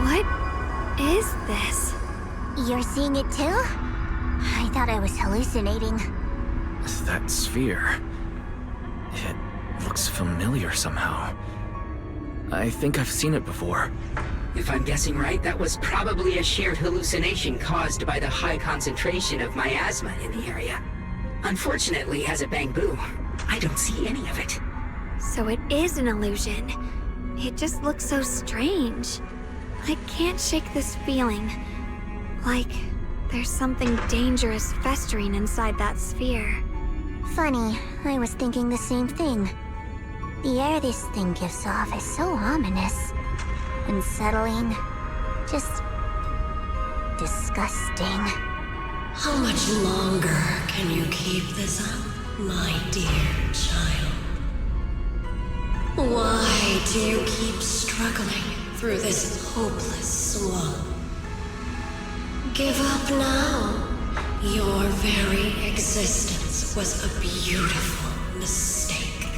What is this? You're seeing it too? I thought I was hallucinating. That sphere... it looks familiar somehow. I think I've seen it before. If I'm guessing right, that was probably a shared hallucination caused by the high concentration of miasma in the area. Unfortunately, as a Bangbu, I don't see any of it. So it is an illusion. It just looks so strange. I can't shake this feeling. Like there's something dangerous festering inside that sphere. Funny, I was thinking the same thing. The air this thing gives off is so ominous. Unsettling. Just... disgusting. How much longer can you keep this up, my dear child? Why do you keep struggling through this hopeless swamp? Give up now. Your very existence was a beautiful mistake.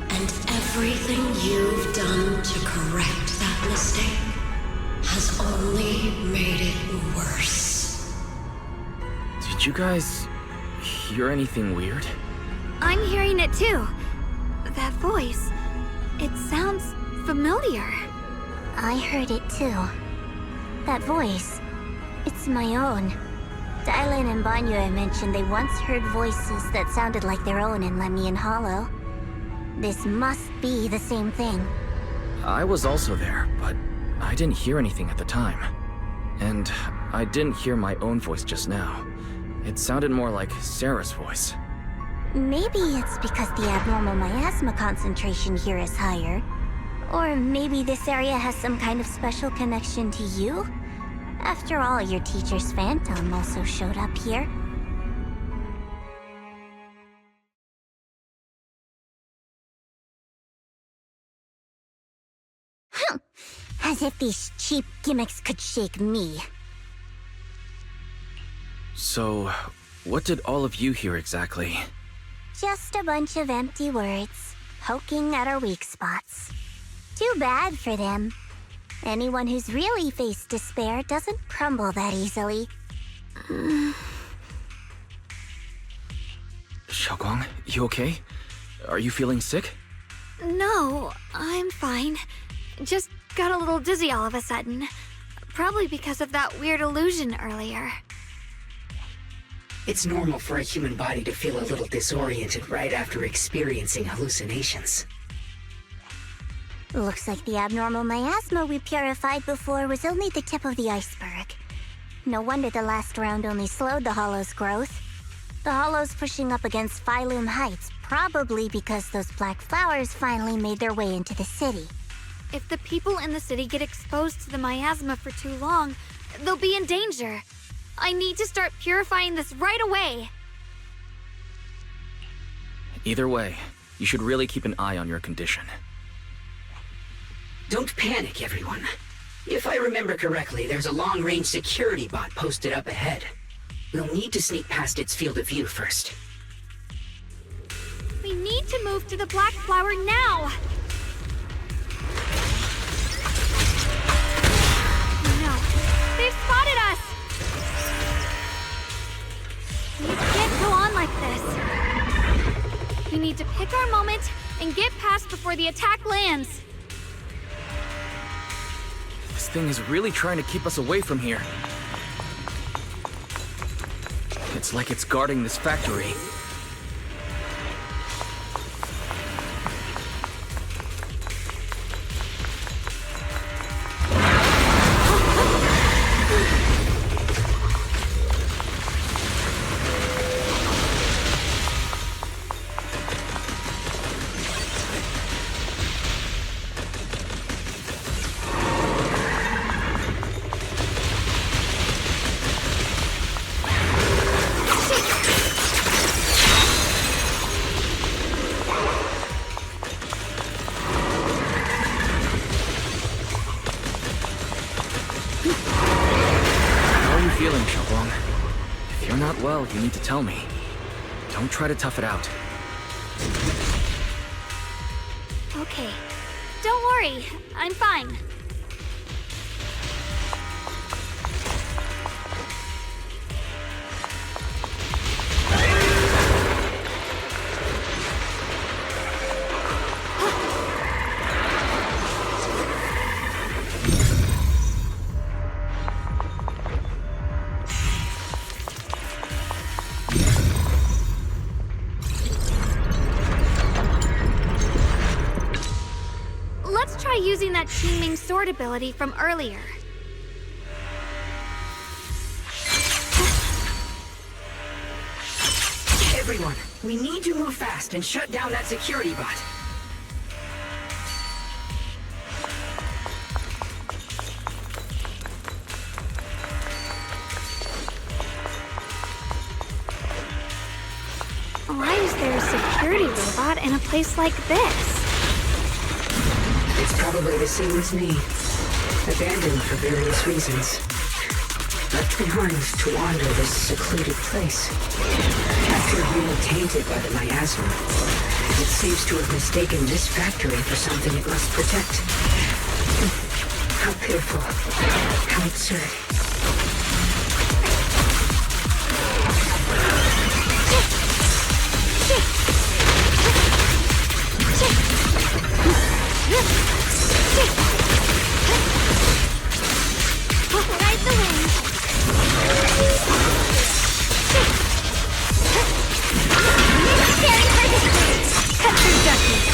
And everything you've done to correct that mistake has only made it worse. Did you guys hear anything weird? I'm hearing it too. That voice. It sounds familiar. I heard it too. That voice. It's my own. Dylan and Banyue mentioned they once heard voices that sounded like their own in Lemian Hollow. This must be the same thing. I was also there, but I didn't hear anything at the time. And I didn't hear my own voice just now. It sounded more like Sarah's voice. Maybe it's because the abnormal miasma concentration here is higher. Or maybe this area has some kind of special connection to you? After all, your teacher's phantom also showed up here. As if these cheap gimmicks could shake me. So, what did all of you hear exactly? Just a bunch of empty words, poking at our weak spots. Too bad for them. Anyone who's really faced despair doesn't crumble that easily. Xiao'Guang, you okay? Are you feeling sick? No, I'm fine. Just got a little dizzy all of a sudden. Probably because of that weird illusion earlier. It's normal for a human body to feel a little disoriented right after experiencing hallucinations. Looks like the abnormal miasma we purified before was only the tip of the iceberg. No wonder the last round only slowed the Hollow's growth. The Hollow's pushing up against Phylum Heights, probably because those black flowers finally made their way into the city. If the people in the city get exposed to the miasma for too long, they'll be in danger. I need to start purifying this right away. Either way, you should really keep an eye on your condition. Don't panic, everyone. If I remember correctly, there's a long-range security bot posted up ahead. We'll need to sneak past its field of view first. to move to the black flower now! No, they've spotted us! We can't go on like this. We need to pick our moment and get past before the attack lands. This thing is really trying to keep us away from here. It's like it's guarding this factory. Feeling, Xiao'Guang. If you're not well, you need to tell me. Don't try to tough it out. Okay. Don't worry, I'm fine. Let's try using that Qingming sword ability from earlier. Everyone, we need to move fast and shut down that security bot. Why is there a security robot in a place like this? It's probably the same as me. Abandoned for various reasons. Left behind to wander this secluded place. Captured being tainted by the miasma. It seems to have mistaken this factory for something it must protect. How pitiful. How absurd. Ride the wind. Cut through darkness.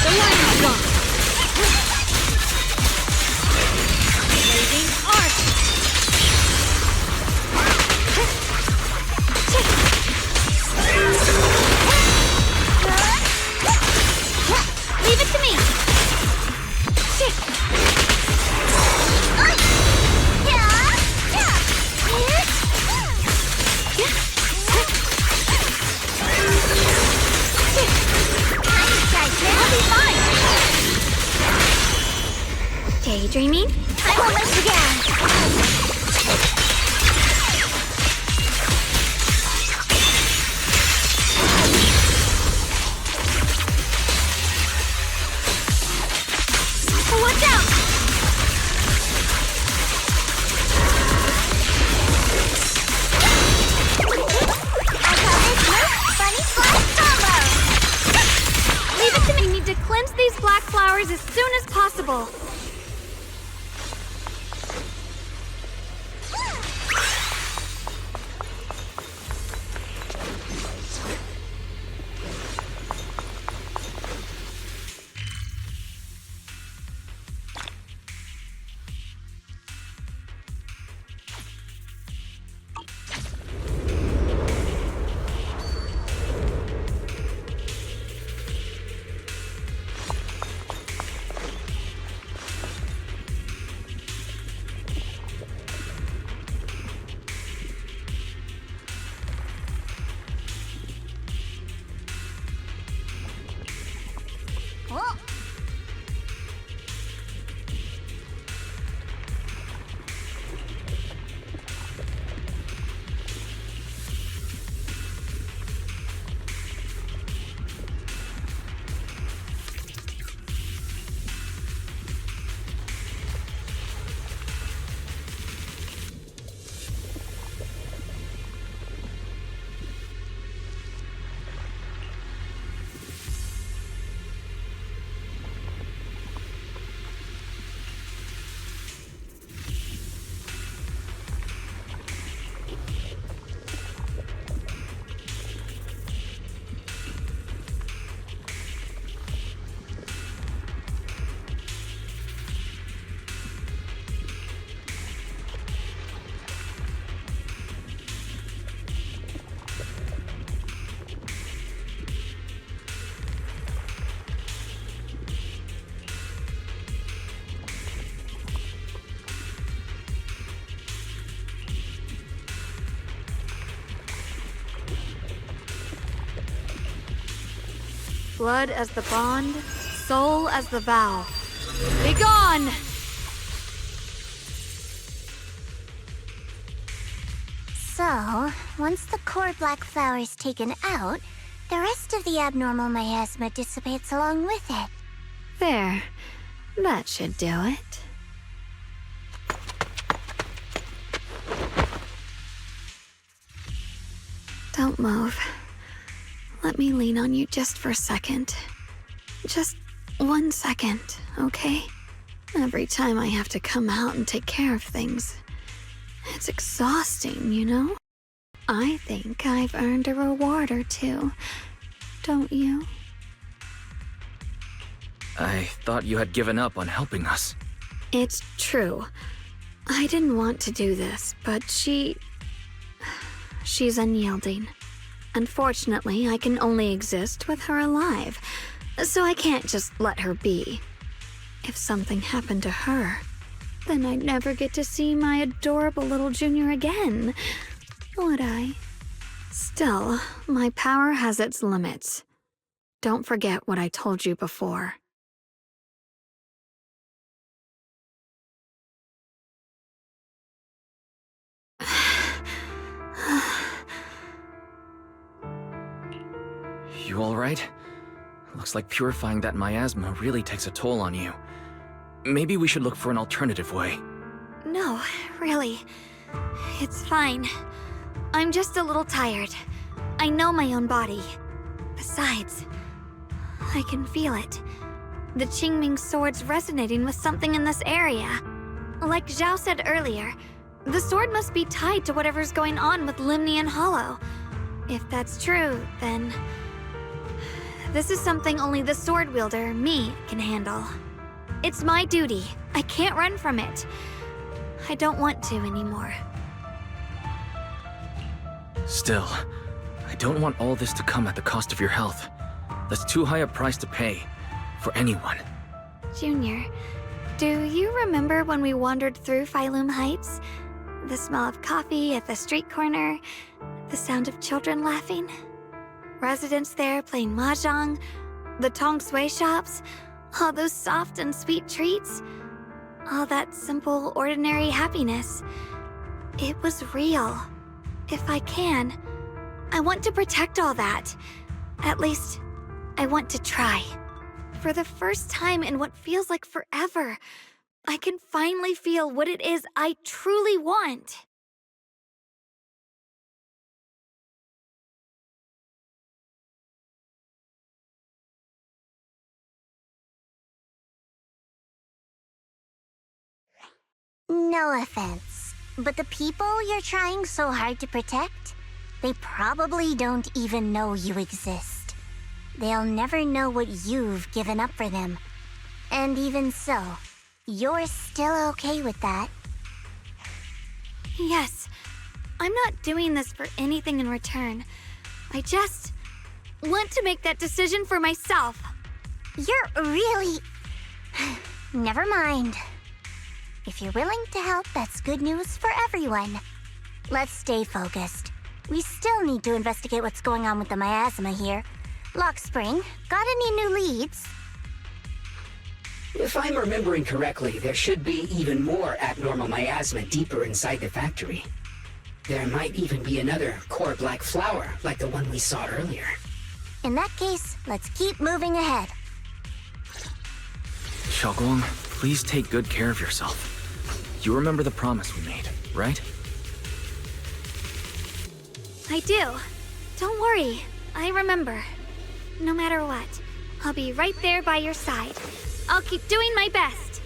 The line is gone. Blazing arc. Leave it to me. I'll be fine. Daydreaming? I won't let you down. Watch out! I call this Bunny Flash combo! Leave it to me. We need to cleanse these black flowers as soon as possible. blood as the bond, soul as the vow. Be gone! So, once the core black flower is taken out, the rest of the abnormal miasma dissipates along with it. There. That should do it. Don't move. Let me lean on you just for a second. Just 1 second, okay? Every time I have to come out and take care of things, it's exhausting, you know? I think I've earned a reward or two, don't you? I thought you had given up on helping us. It's true. I didn't want to do this, but she's unyielding. Unfortunately, I can only exist with her alive, so I can't just let her be. If something happened to her, then I'd never get to see my adorable little junior again, would I? Still, my power has its limits. Don't forget what I told you before. You alright? Looks like purifying that miasma really takes a toll on you. Maybe we should look for an alternative way. No, really. It's fine. I'm just a little tired. I know my own body. Besides, I can feel it. The Qingming sword's resonating with something in this area. Like Xiao said earlier, the sword must be tied to whatever's going on with Limnian Hollow. If that's true, then this is something only the sword wielder, me, can handle. It's my duty. I can't run from it. I don't want to anymore. Still, I don't want all this to come at the cost of your health. That's too high a price to pay. For anyone. Junior, do you remember when we wandered through Phylum Heights? The smell of coffee at the street corner, the sound of children laughing? Residents there playing mahjong, the tong sui shops, all those soft and sweet treats, all that simple, ordinary happiness. It was real. If I can, I want to protect all that. At least, I want to try. For the first time in what feels like forever, I can finally feel what it is I truly want. No offense, but the people you're trying so hard to protect, they probably don't even know you exist. They'll never know what you've given up for them. And even so, you're still okay with that. Yes, I'm not doing this for anything in return. I just want to make that decision for myself. You're really... Never mind. If you're willing to help, that's good news for everyone. Let's stay focused. We still need to investigate what's going on with the miasma here. Lock Spring, got any new leads? If I'm remembering correctly, there should be even more abnormal miasma deeper inside the factory. There might even be another core black flower, like the one we saw earlier. In that case, let's keep moving ahead. Xiao'Guang, please take good care of yourself. You remember the promise we made, right? I do. Don't worry, I remember. No matter what, I'll be right there by your side. I'll keep doing my best.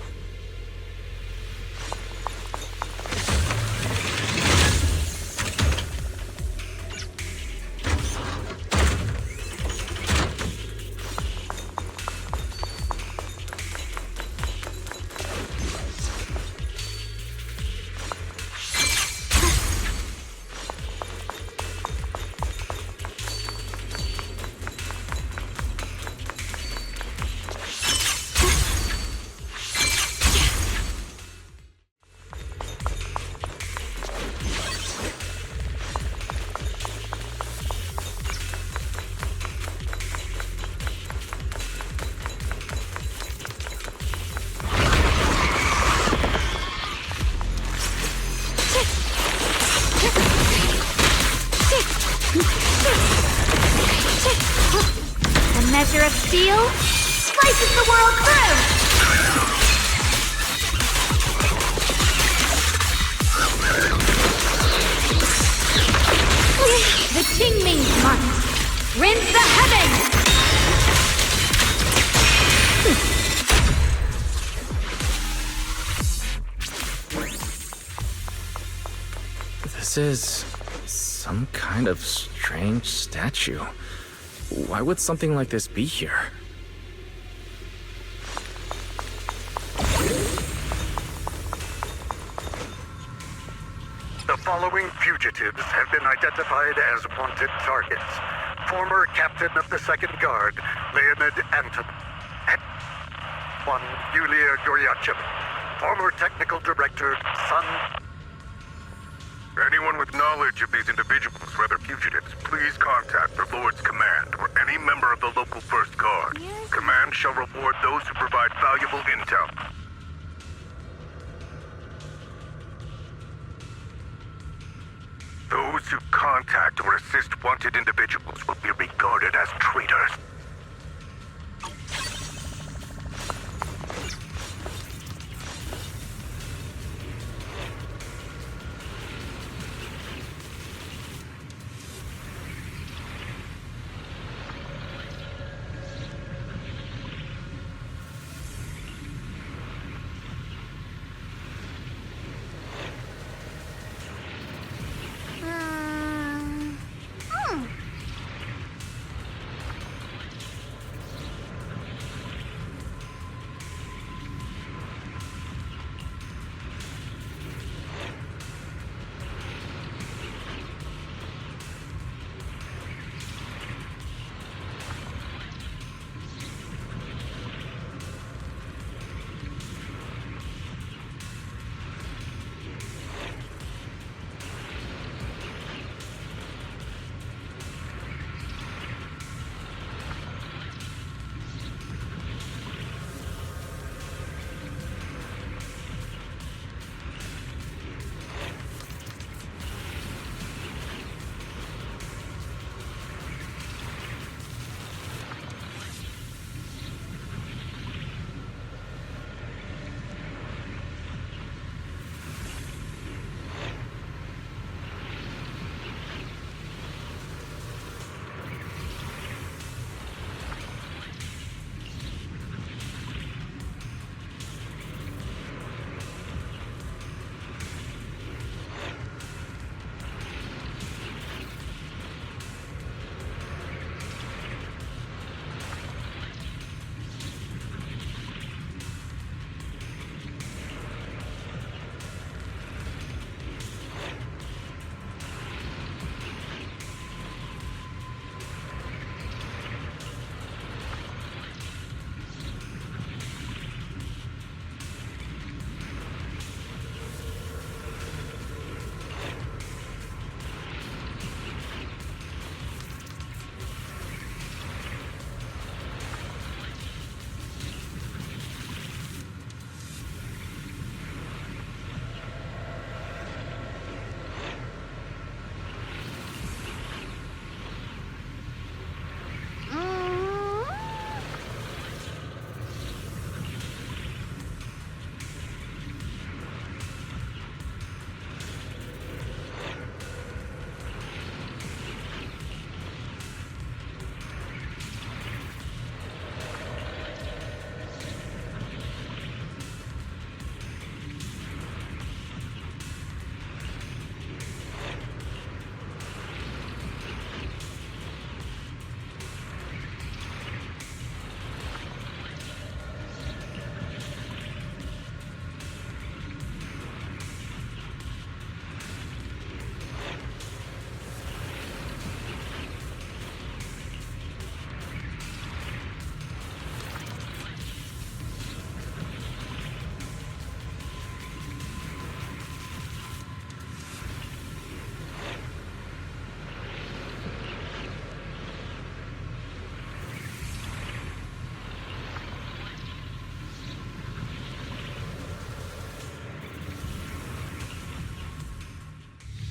master of steel slices the world through! The Qingming's might rends the heavens! This is some kind of strange statue. Why would something like this be here? The following fugitives have been identified as wanted targets. Former Captain of the Second Guard, Leonid Anton. One, Yulia Goryacheva. Former Technical Director, Sun. Anyone with knowledge of these individuals, whether fugitives, please contact the Lord's Command or any member of the local First Guard. Command shall reward those who provide valuable intel. Those who contact or assist wanted individuals will be regarded as traitors.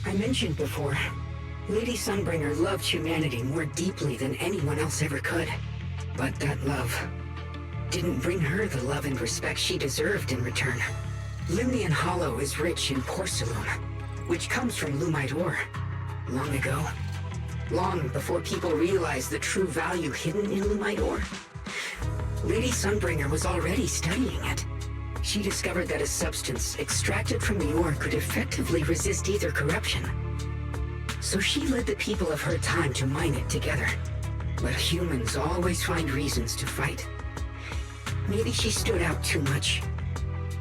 I mentioned before, Lady Sunbringer loved humanity more deeply than anyone else ever could. But that love didn't bring her the love and respect she deserved in return. Limnian Hollow is rich in porcelain, which comes from Lumite ore. Long ago, long before people realized the true value hidden in Lumite ore, Lady Sunbringer was already studying it. She discovered that a substance extracted from the ore could effectively resist ether corruption. So she led the people of her time to mine it together. But humans always find reasons to fight. Maybe she stood out too much.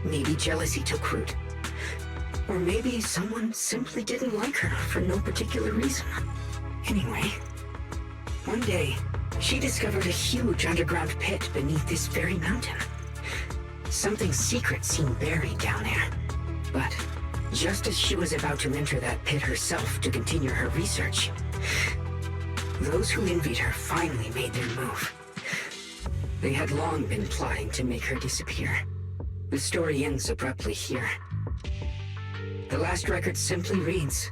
Maybe jealousy took root. Or maybe someone simply didn't like her for no particular reason. Anyway, one day, she discovered a huge underground pit beneath this very mountain. Something secret seemed buried down there. But just as she was about to enter that pit herself to continue her research, those who envied her finally made their move. They had long been plotting to make her disappear. The story ends abruptly here. The last record simply reads,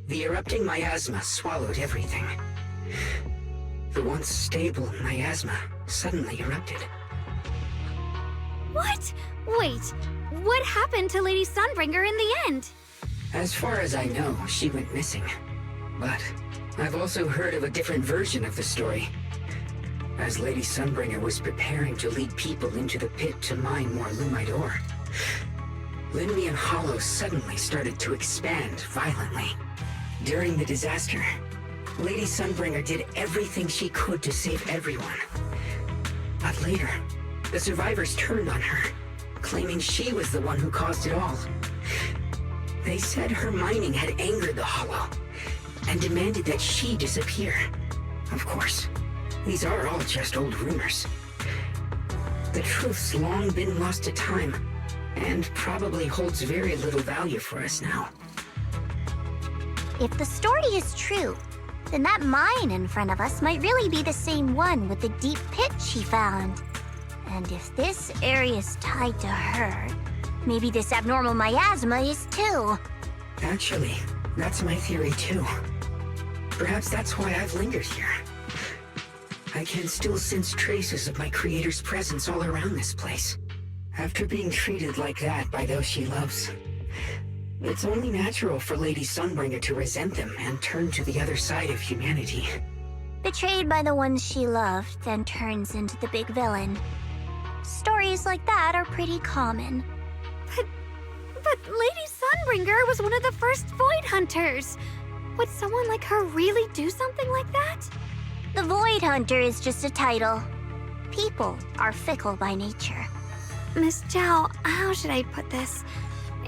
"The erupting miasma swallowed everything." The once stable miasma suddenly erupted. What? Wait, what happened to Lady Sunbringer in the end? As far as I know, she went missing. But I've also heard of a different version of the story. As Lady Sunbringer was preparing to lead people into the pit to mine more Lumite ore, Limnian Hollow suddenly started to expand violently. During the disaster, Lady Sunbringer did everything she could to save everyone. But later, the survivors turned on her, claiming she was the one who caused it all. They said her mining had angered the Hollow, and demanded that she disappear. Of course, these are all just old rumors. The truth's long been lost to time, and probably holds very little value for us now. If the story is true, then that mine in front of us might really be the same one with the deep pit she found. And if this area is tied to her, maybe this abnormal miasma is too. Actually, that's my theory too. Perhaps that's why I've lingered here. I can still sense traces of my creator's presence all around this place. After being treated like that by those she loves, it's only natural for Lady Sunbringer to resent them and turn to the other side of humanity. Betrayed by the ones she loved, then turns into the big villain. Stories like that are pretty common. But Lady Sunbringer was one of the first Void Hunters. Would someone like her really do something like that? The Void Hunter is just a title. People are fickle by nature. Miss Zhao, how should I put this?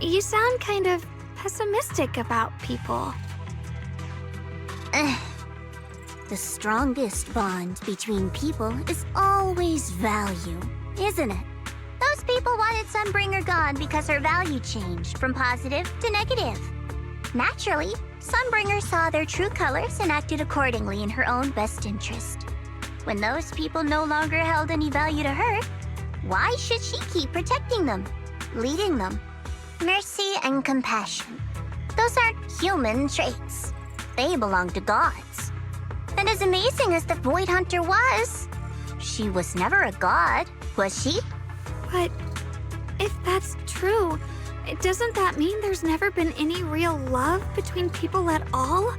You sound kind of pessimistic about people. The strongest bond between people is always value, isn't it? Those people wanted Sunbringer gone because her value changed from positive to negative. Naturally, Sunbringer saw their true colors and acted accordingly in her own best interest. When those people no longer held any value to her, why should she keep protecting them, leading them? Mercy and compassion. Those aren't human traits. They belong to gods. And as amazing as the Void Hunter was, she was never a god, was she? But if that's true, doesn't that mean there's never been any real love between people at all?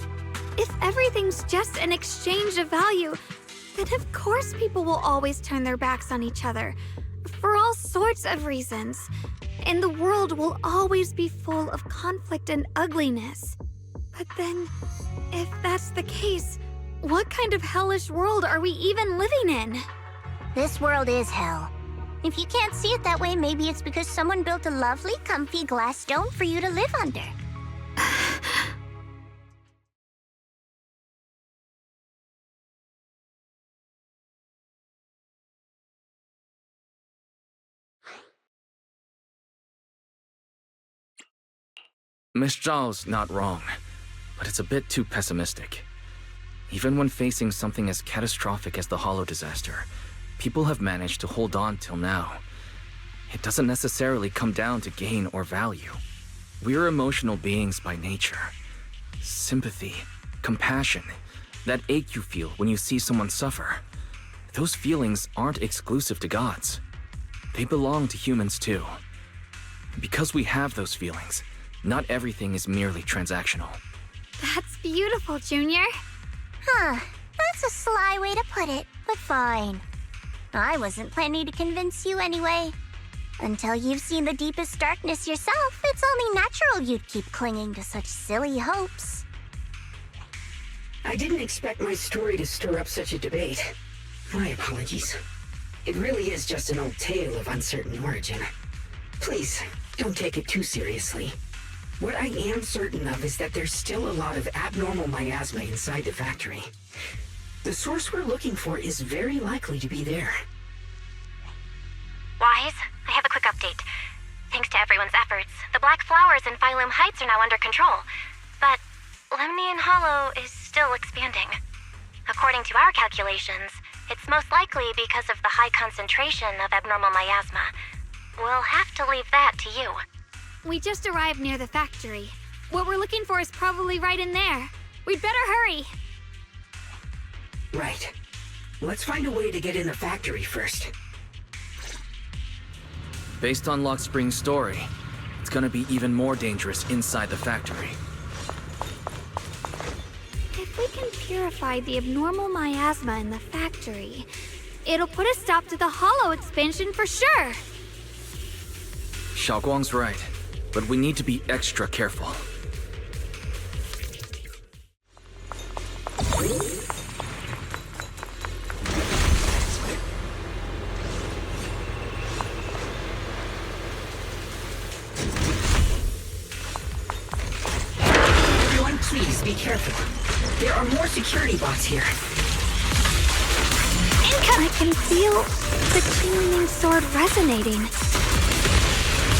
If everything's just an exchange of value, then of course people will always turn their backs on each other, for all sorts of reasons. And the world will always be full of conflict and ugliness. But then, if that's the case, what kind of hellish world are we even living in? This world is hell. If you can't see it that way, maybe it's because someone built a lovely, comfy glass dome for you to live under. Miss Zhao's not wrong, but it's a bit too pessimistic. Even when facing something as catastrophic as the Hollow disaster, people have managed to hold on till now. It doesn't necessarily come down to gain or value. We're emotional beings by nature. Sympathy, compassion, that ache you feel when you see someone suffer. those feelings aren't exclusive to gods. They belong to humans too. Because we have those feelings, not everything is merely transactional. That's beautiful, Junior. Huh. That's a sly way to put it, but fine. I wasn't planning to convince you anyway. Until you've seen the deepest darkness yourself, it's only natural you'd keep clinging to such silly hopes. I didn't expect my story to stir up such a debate. My apologies. It really is just an old tale of uncertain origin. Please, don't take it too seriously. What I am certain of is that there's still a lot of abnormal miasma inside the factory. The source we're looking for is very likely to be there. Wise, I have a quick update. Thanks to everyone's efforts, the Black Flowers in Phylum Heights are now under control. But Lemnian Hollow is still expanding. According to our calculations, it's most likely because of the high concentration of abnormal miasma. We'll have to leave that to you. We just arrived near the factory. What we're looking for is probably right in there. We'd better hurry. Right. Let's find a way to get in the factory first. Based on Lock Spring's story, it's gonna be even more dangerous inside the factory. If we can purify the abnormal miasma in the factory, it'll put a stop to the Hollow expansion for sure. Xiao'Guang's right, but we need to be extra careful. Everyone, please be careful. There are more security bots here. I can feel the Qingming sword resonating.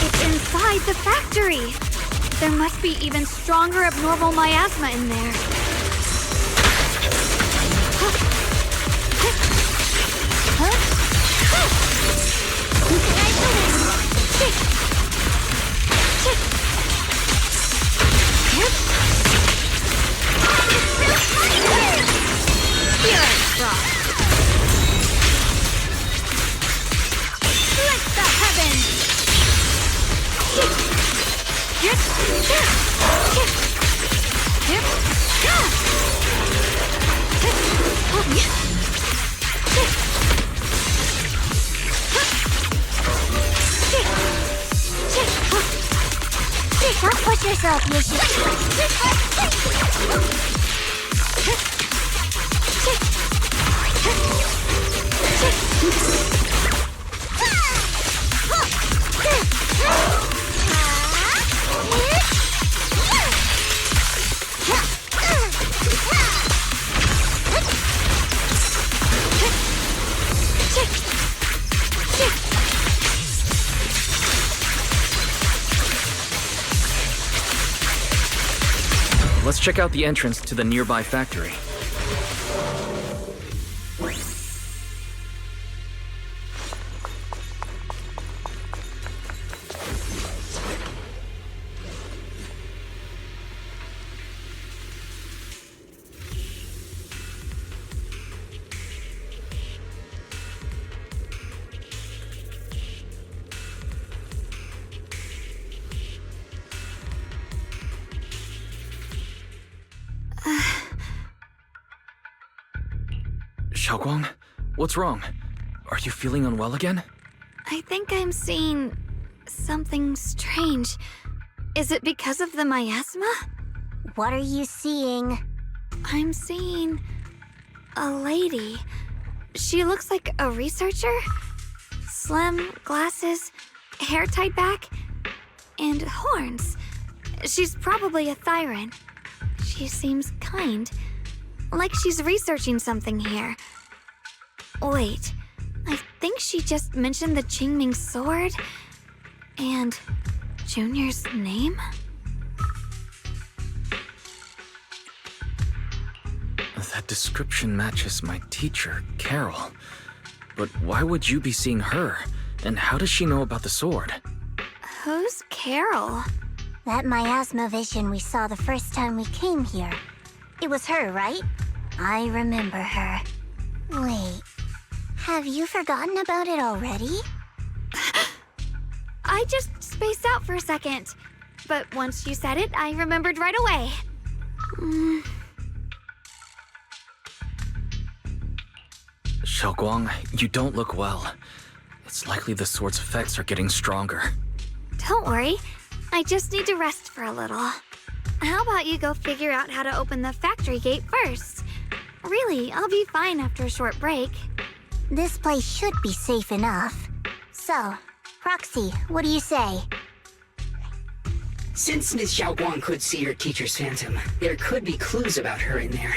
It's inside the factory. There must be even stronger abnormal miasma in there. Lift the heavens! Don't push yourself, Ye Let's check out the entrance to the nearby factory. Xiao'Guang, what's wrong? Are you feeling unwell again? I think I'm seeing something strange. Is it because of the miasma? What are you seeing? I'm seeing a lady. She looks like a researcher. Slim, glasses, hair tied back, and horns. She's probably a Thyran. She seems kind, like she's researching something here. Wait, I think she just mentioned the Qingming sword and Junior's name? That description matches my teacher, Carol. But why would you be seeing her? And how does she know about the sword? Who's Carol? That miasma vision we saw the first time we came here. It was her, right? I remember her. Wait, Have you forgotten about it already? I just spaced out for a second. But once you said it, I remembered right away. Xiao'Guang, you don't look well. It's likely the sword's effects are getting stronger. Don't worry. I just need to rest for a little. How about you go figure out how to open the factory gate first? Really, I'll be fine after a short break. This place should be safe enough. So, Proxy, what do you say? Since Ms. Xiao'Guang could see her teacher's phantom, there could be clues about her in there.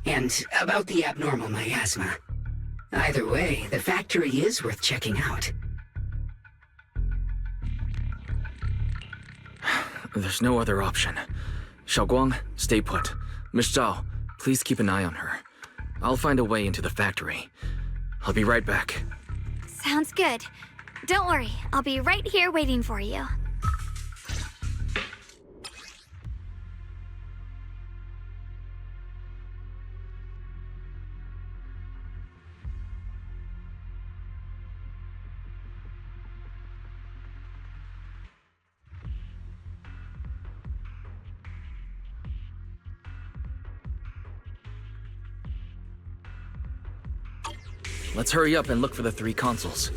And about the abnormal miasma. Either way, the factory is worth checking out. There's no other option. Xiao'Guang, stay put. Miss Zhao, please keep an eye on her. I'll find a way into the factory. I'll be right back. Sounds good. Don't worry, I'll be right here waiting for you. Let's hurry up and look for the 3 consoles.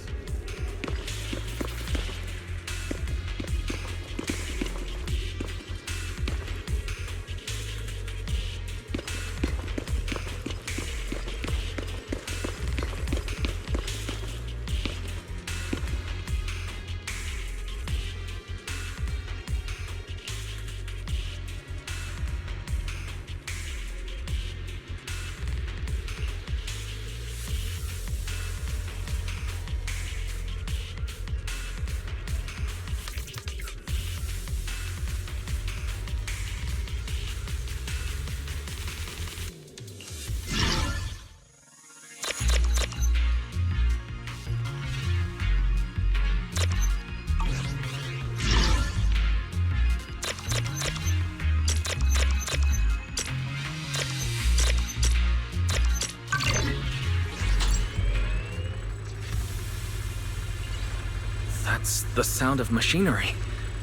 That's the sound of machinery.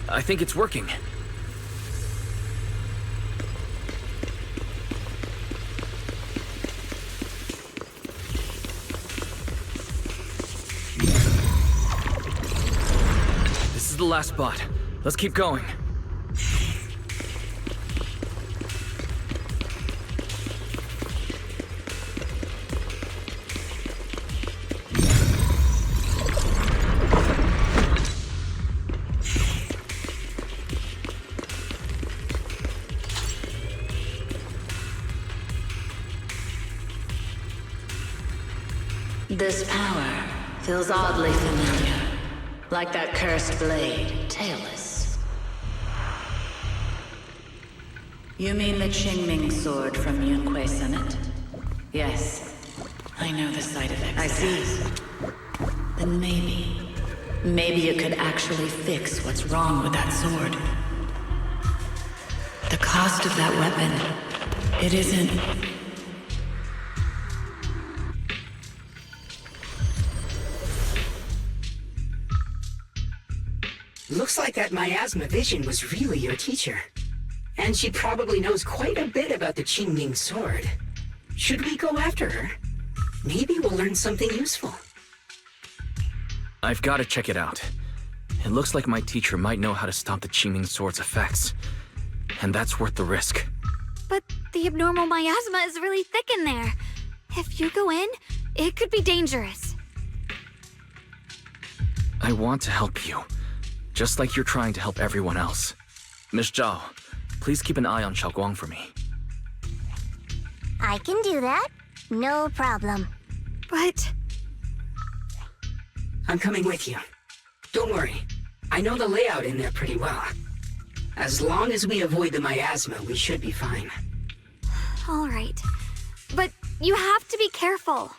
I think it's working. This is the last spot. Let's keep going. This power feels oddly familiar, like that cursed blade, tailless. You mean the Qingming sword from Yunque Senate? Yes, I know the side effects. I see. Then maybe it could actually fix what's wrong with that sword. The cost of that weapon, it isn't... Looks like that miasma vision was really your teacher. And she probably knows quite a bit about the Qingming sword. Should we go after her? Maybe we'll learn something useful. I've got to check it out. It looks like my teacher might know how to stop the Qingming sword's effects. And that's worth the risk. But the abnormal miasma is really thick in there. If you go in, it could be dangerous. I want to help you. Just like you're trying to help everyone else. Miss Zhao, please keep an eye on Xiao'Guang for me. I can do that. No problem. But... I'm coming with you. Don't worry. I know the layout in there pretty well. As long as we avoid the miasma, we should be fine. all right. But you have to be careful.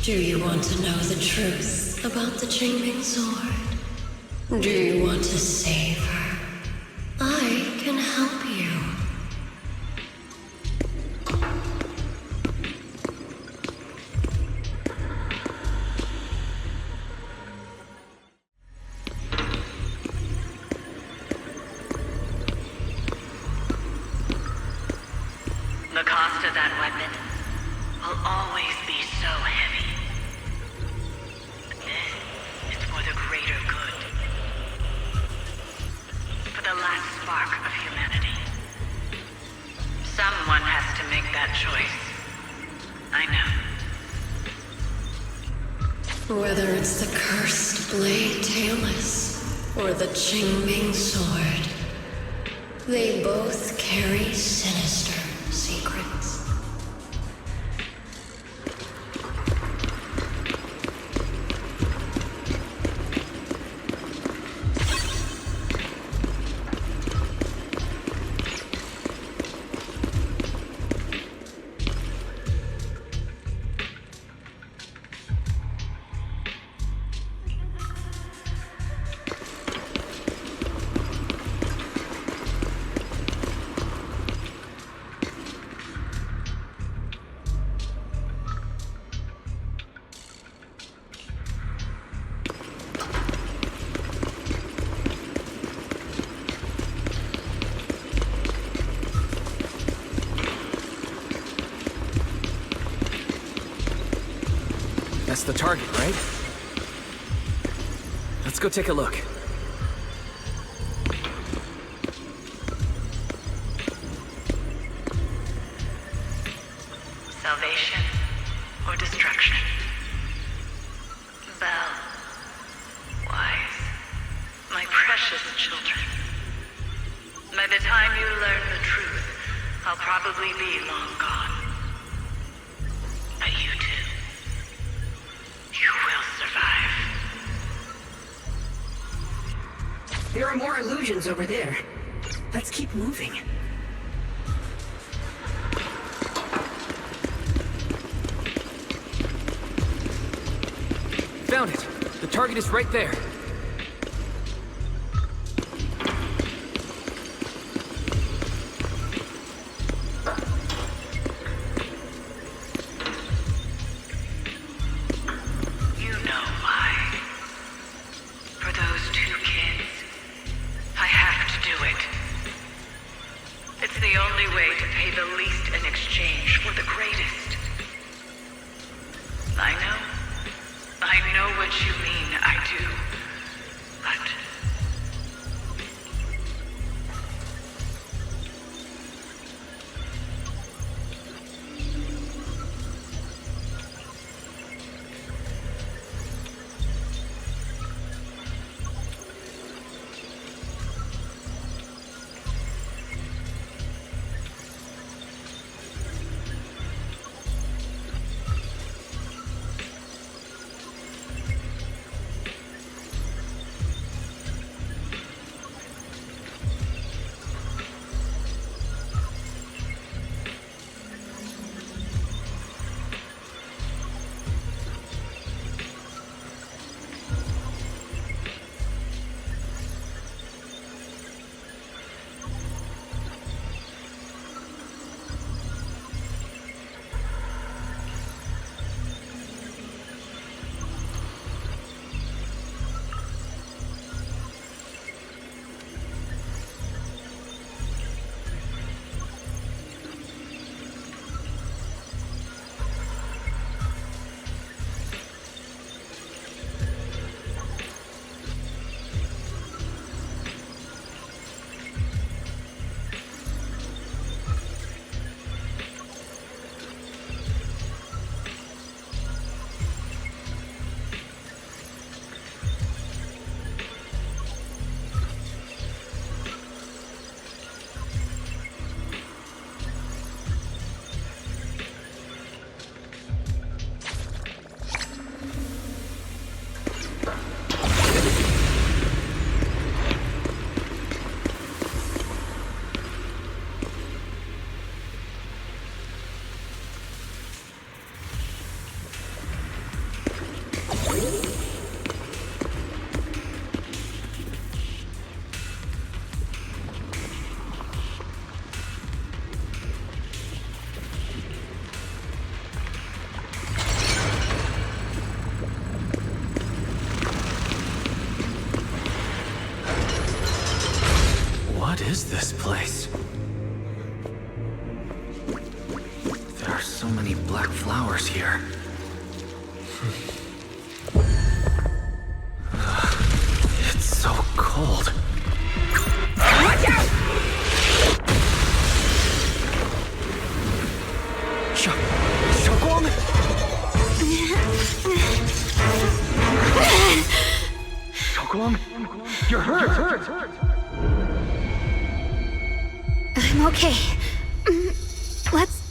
Do you want to know the truth about the Qingming sword? Do you want to save her? I can help you. Whether it's the cursed blade tailless or the Qingming sword, they both carry sinister secrets. That's the target, right? Let's go take a look. Salvation or destruction? Belle, Wise, my precious children. By the time you learn the truth, I'll probably be long gone. But you two, you will survive. There are more illusions over there. Let's keep moving. Found it! The target is right there. You know why. For those two kids, I have to do it. It's the only way to pay the least in exchange for the greatest. I know what you mean, I do. But What is this place? There are so many black flowers here. It's so cold. Watch out! Xiao'Guang! Xiao'Guang, you're hurt! I'm okay. Let's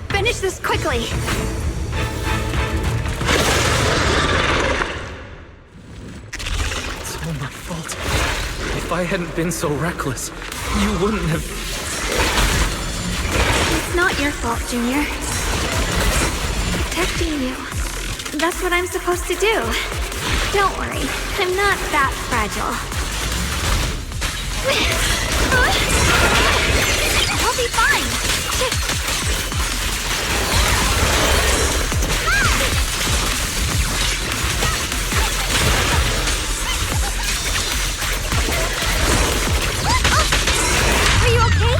finish this quickly. It's all my fault. If I hadn't been so reckless, you wouldn't have... It's not your fault, Junior. Protecting you. That's what I'm supposed to do. Don't worry, I'm not that fragile. I'll be fine. Are you okay?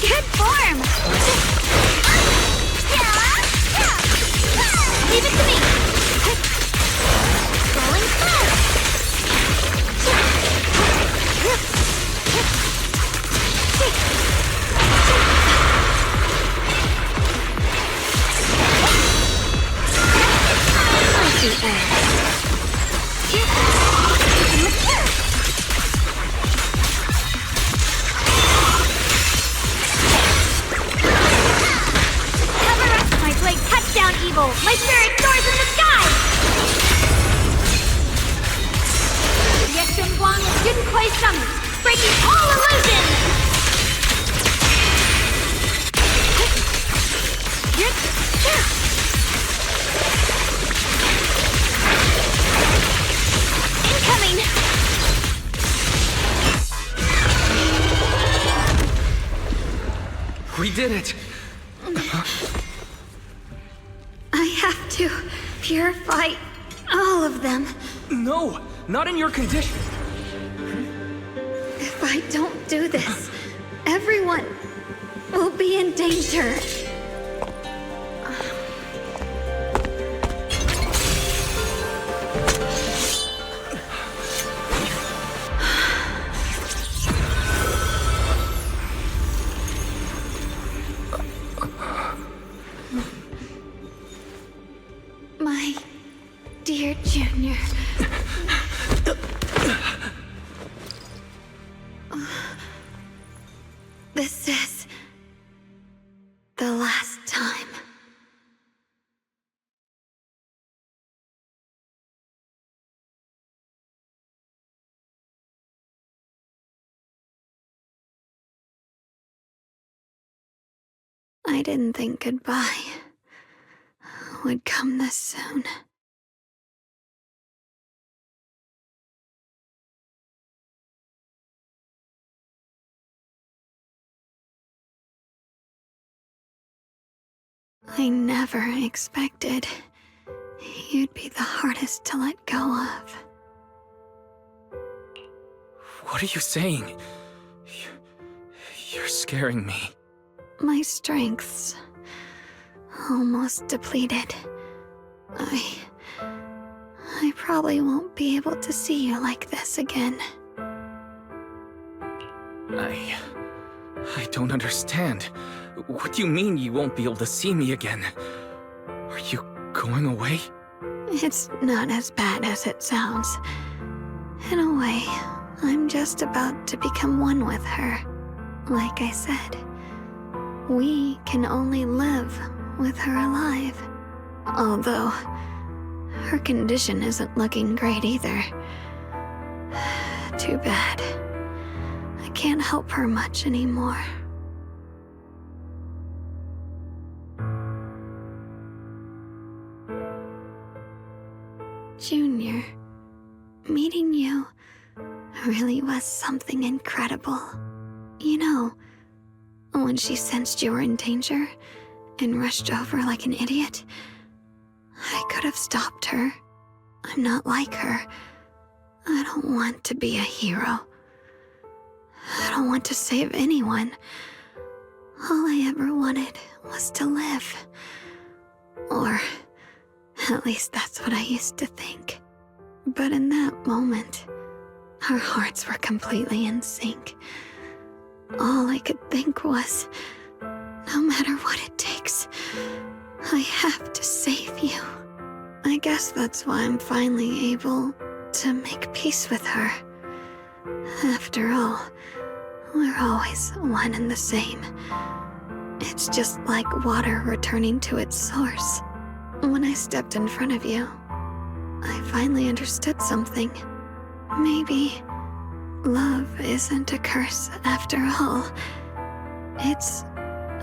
Good form! Leave it to me! Rolling fast! My spirit soars in the sky! Ye Shunguang of Yunkwei Summit, breaking all illusions! Incoming! We did it! I have to purify all of them. No! Not in your condition! If I don't do this, everyone will be in danger. My dear Junior. This is the last time. I didn't think goodbye would come this soon. I never expected you'd be the hardest to let go of. What are you saying? You're scaring me. My strength's almost depleted. I probably won't be able to see you like this again. I don't understand. What do you mean you won't be able to see me again? Are you going away? It's not as bad as it sounds. In a way, I'm just about to become one with her. Like I said, we can only live with her alive. Although, her condition isn't looking great either. Too bad. I can't help her much anymore. Junior, meeting you really was something incredible. You know, when she sensed you were in danger and rushed over like an idiot, I could have stopped her. I'm not like her. I don't want to be a hero. I don't want to save anyone. All I ever wanted was to live. Or at least that's what I used to think. But in that moment, our hearts were completely in sync. All I could think was, No matter what it takes, I have to save you. I guess that's why I'm finally able to make peace with her. After all, we're always one and the same. It's just like water returning to its source. When I stepped in front of you, I finally understood something. Maybe love isn't a curse after all. It's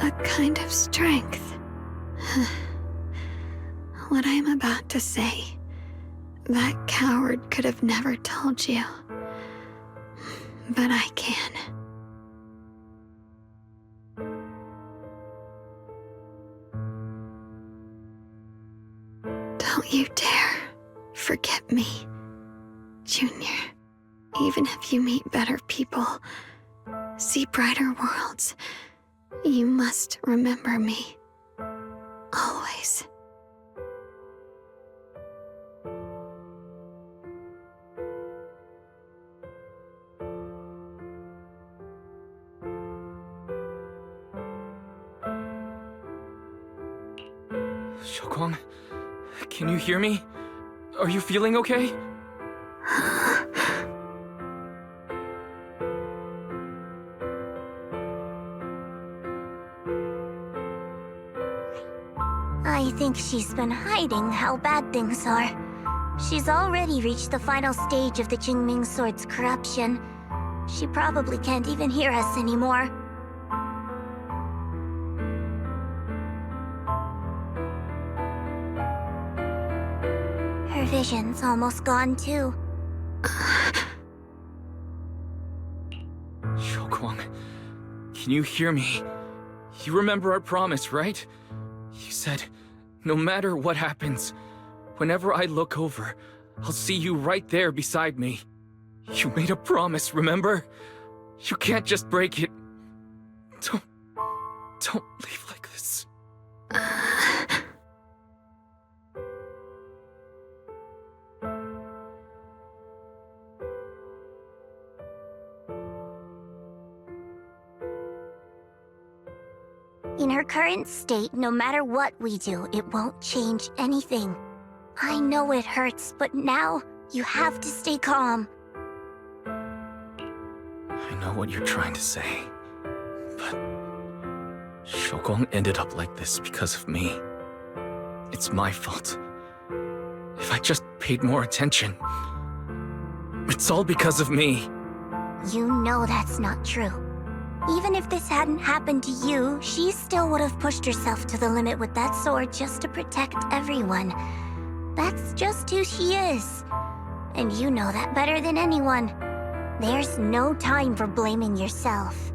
a kind of strength. What I'm about to say, that coward could have never told you. But I can. Don't you dare forget me, Junior. Even if you meet better people, see brighter worlds, you must remember me. Always. Xiao'Guang, can you hear me? Are you feeling okay? I think she's been hiding how bad things are. She's already reached the final stage of the Jingming Sword's corruption. She probably can't even hear us anymore. Her vision's almost gone too. Xiao'Guang, can you hear me? You remember our promise, right? You said, no matter what happens, whenever I look over, I'll see you right there beside me. You made a promise, remember? You can't just break it. Don't leave like this. In her current state, no matter what we do, it won't change anything. I know it hurts, but now you have to stay calm. I know what you're trying to say, but Xiao'Guang ended up like this because of me. It's my fault. If I just paid more attention, it's all because of me. You know that's not true. Even if this hadn't happened to you, she still would have pushed herself to the limit with that sword just to protect everyone. That's just who she is. And you know that better than anyone. There's no time for blaming yourself.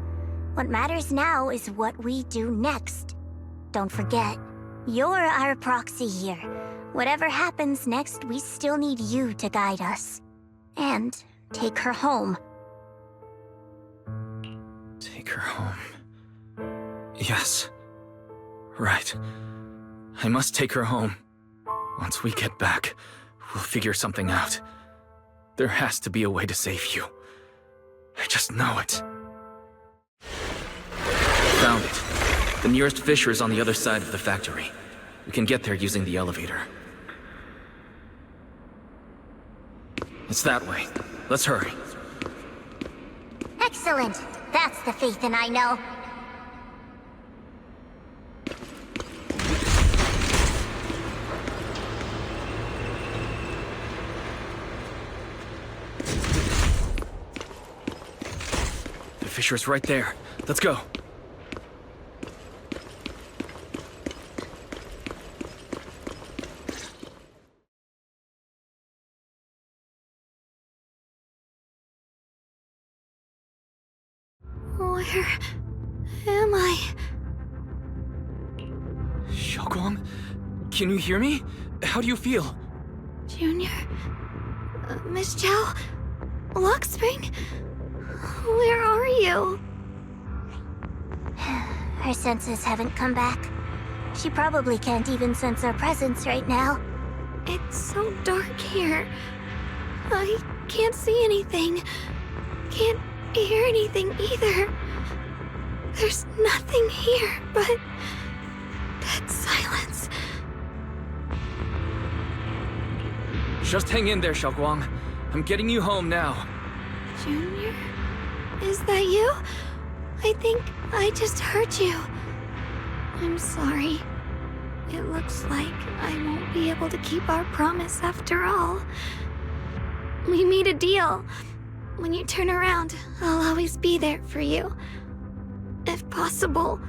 What matters now is what we do next. Don't forget, you're our proxy here. Whatever happens next, we still need you to guide us. And take her home. Take her home. Yes. Right. I must take her home. Once we get back, we'll figure something out. There has to be a way to save you. I just know it. Found it. The nearest fissure is on the other side of the factory. We can get there using the elevator. It's that way. Let's hurry. Excellent. That's the Phaethon I know. The fissure's right there. Let's go. Where am I? Xiao'Guang? Can you hear me? How do you feel? Junior? Miss Zhao? Luxspring? Where are you? Her senses haven't come back. She probably can't even sense our presence right now. It's so dark here. I can't see anything. Can't hear anything either. There's nothing here but dead silence. Just hang in there, Xiao'Guang. I'm getting you home now. Junior? Is that you? I think I just heard you. I'm sorry. It looks like I won't be able to keep our promise after all. We made a deal. When you turn around, I'll always be there for you. If possible,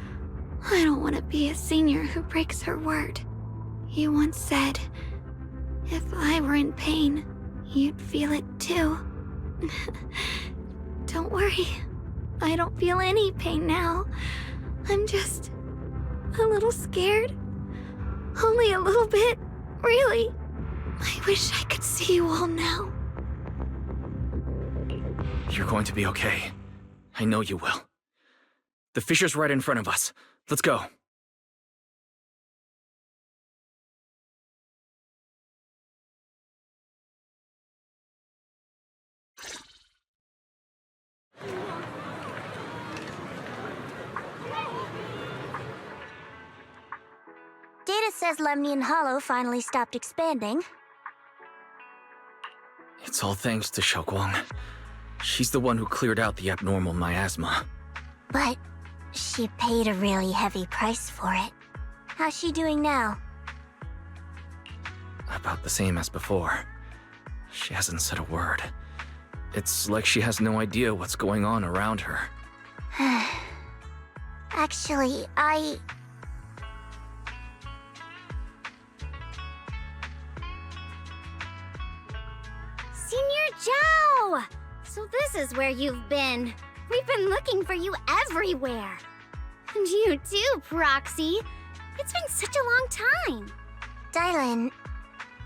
I don't want to be a senior who breaks her word. You once said, if I were in pain, you'd feel it too. Don't worry. I don't feel any pain now. I'm just a little scared. Only a little bit, really. I wish I could see you all now. You're going to be okay. I know you will. The fissure's right in front of us. Let's go. Data says Lemnian Hollow finally stopped expanding. It's all thanks to Xiao'Guang. She's the one who cleared out the abnormal miasma. But she paid a really heavy price for it. How's she doing now? About the same as before. She hasn't said a word. It's like she has no idea what's going on around her. Actually, Senior Zhao! So this is where you've been. We've been looking for you everywhere. And you too, Proxy. It's been such a long time. Dylan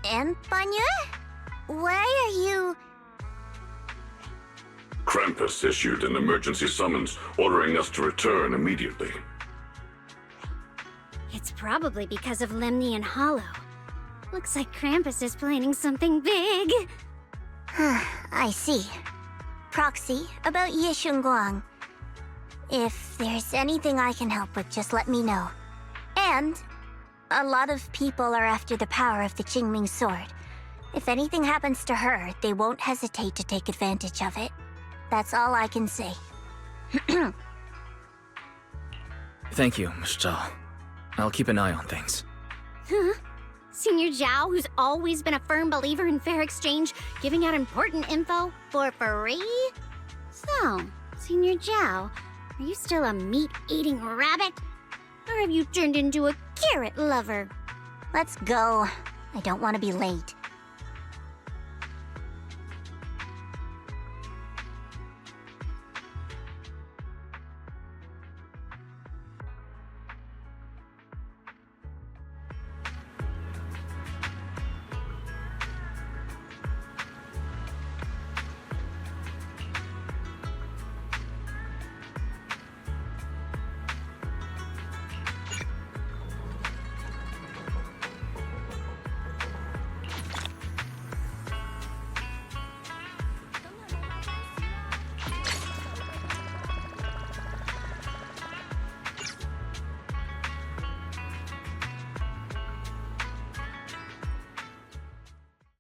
and Banya? Why are you... Krampus issued an emergency summons ordering us to return immediately. It's probably because of Lemnian Hollow. Looks like Krampus is planning something big. I see. Proxy, about Ye Shunguang. If there's anything I can help with, just let me know. And a lot of people are after the power of the Qingming sword. If anything happens to her, they won't hesitate to take advantage of it. That's all I can say. Thank you, Miss Zhao. I'll keep an eye on things. Huh? Senior Zhao, who's always been a firm believer in fair exchange, giving out important info for free? So, Senior Zhao, are you still a meat-eating rabbit? Or have you turned into a carrot lover? Let's go. I don't want to be late.